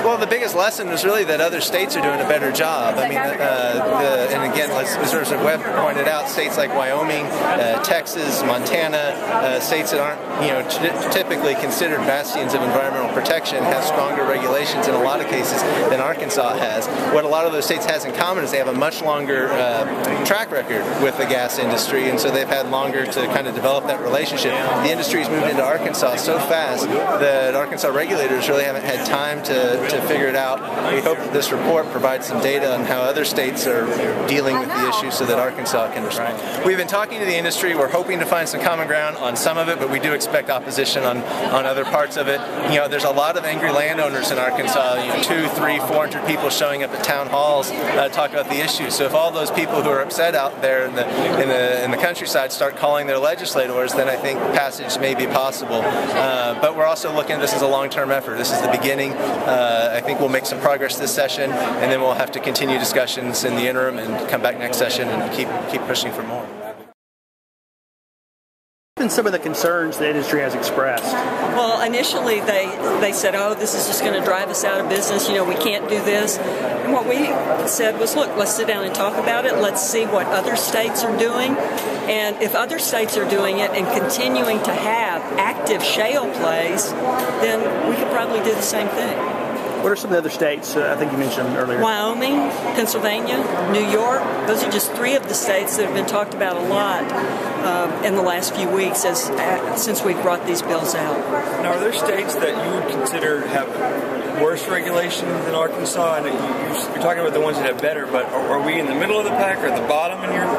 Well, the biggest lesson was really that other states are doing a better job. I mean, and again, as Webb pointed out, states like Wyoming, Texas, Montana, states that aren't typically considered bastions of environmental protection, have stronger regulations in a lot of cases than Arkansas has. What a lot of those states has in common is they have a much longer track record with the gas industry, and so they've had longer to kind of develop that relationship. The industry's moved into Arkansas so fast that Arkansas regulators really haven't had time to figure it out. We hope that this report provides some data on how other states are dealing with the issue so that Arkansas can respond. We've been talking to the industry. We're hoping to find some common ground on some of it, but we do expect opposition on other parts of it. There's a lot of angry landowners in Arkansas, 200, 300, 400 people showing up at town halls talk about the issue. So if all those people who are upset out there in the countryside start calling their legislators, then I think passage may be possible. But we're also looking at this as a long-term effort. This is the beginning. I think we'll make some progress this session, and then we'll have to continue discussions in the interim and come back next session and keep pushing for more. And some of the concerns the industry has expressed? Well, initially they said, oh, this is just going to drive us out of business, we can't do this. And what we said was, look, let's sit down and talk about it. Let's see what other states are doing. And if other states are doing it and continuing to have active shale plays, then we could probably do the same thing. What are some of the other states I think you mentioned earlier? Wyoming, Pennsylvania, New York. Those are just 3 of the states that have been talked about a lot in the last few weeks since we've brought these bills out. Now, are there states that you would consider have worse regulation than Arkansas? And you're talking about the ones that have better, but are we in the middle of the pack or at the bottom in your view?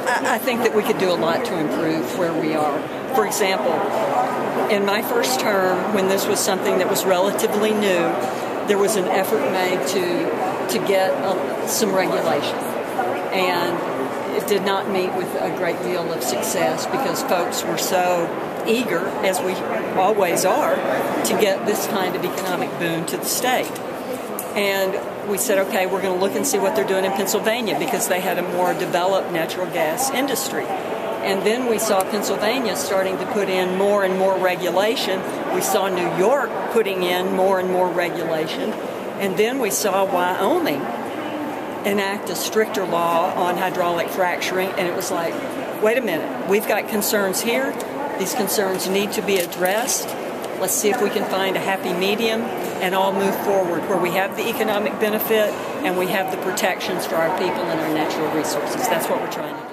I think that we could do a lot to improve where we are. For example, in my first term, when this was something that was relatively new, there was an effort made to get some regulation. And it did not meet with a great deal of success because folks were so eager, as we always are, to get this kind of economic boon to the state. And we said, okay, we're going to look and see what they're doing in Pennsylvania because they had a more developed natural gas industry. And then we saw Pennsylvania starting to put in more and more regulation. We saw New York putting in more and more regulation. And then we saw Wyoming enact a stricter law on hydraulic fracturing. And it was like, wait a minute, we've got concerns here. These concerns need to be addressed. Let's see if we can find a happy medium and all move forward where we have the economic benefit and we have the protections for our people and our natural resources. That's what we're trying to do.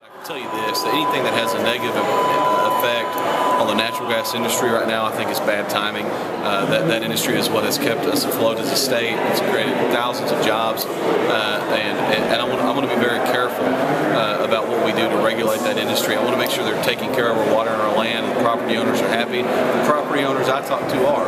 I can tell you this, that anything that has a negative effect on the natural gas industry right now, I think is bad timing. That industry is what has kept us afloat as a state. It's created thousands of jobs, and I want to be very careful about what we do to regulate that industry. I want to make sure they're taking care of our water and our land, and the property owners are happy. The property owners I talk to are.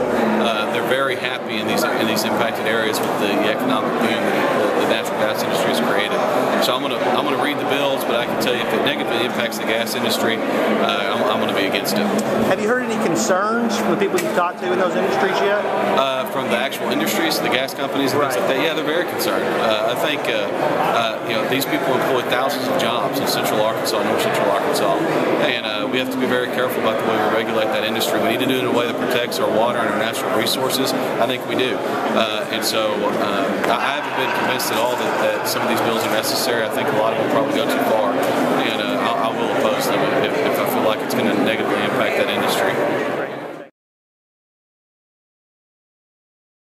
They're very happy in these impacted areas with the economic boom that the natural gas industry has created. So I'm gonna read the bills, but I can tell you if it negatively impacts the gas industry, I'm going to be against it. Have you heard any concerns from the people you've talked to in those industries yet? From the actual industries, the gas companies, and things like that, yeah, they're very concerned. I think these people employ thousands of jobs in Central Arkansas, North Central Arkansas, and we have to be very careful about the way we regulate that industry. We need to do it in a way that protects our water and our natural resources. I think we do, and so I haven't been convinced at all that some of these bills are necessary. I think a lot of them probably go too far, and I will oppose them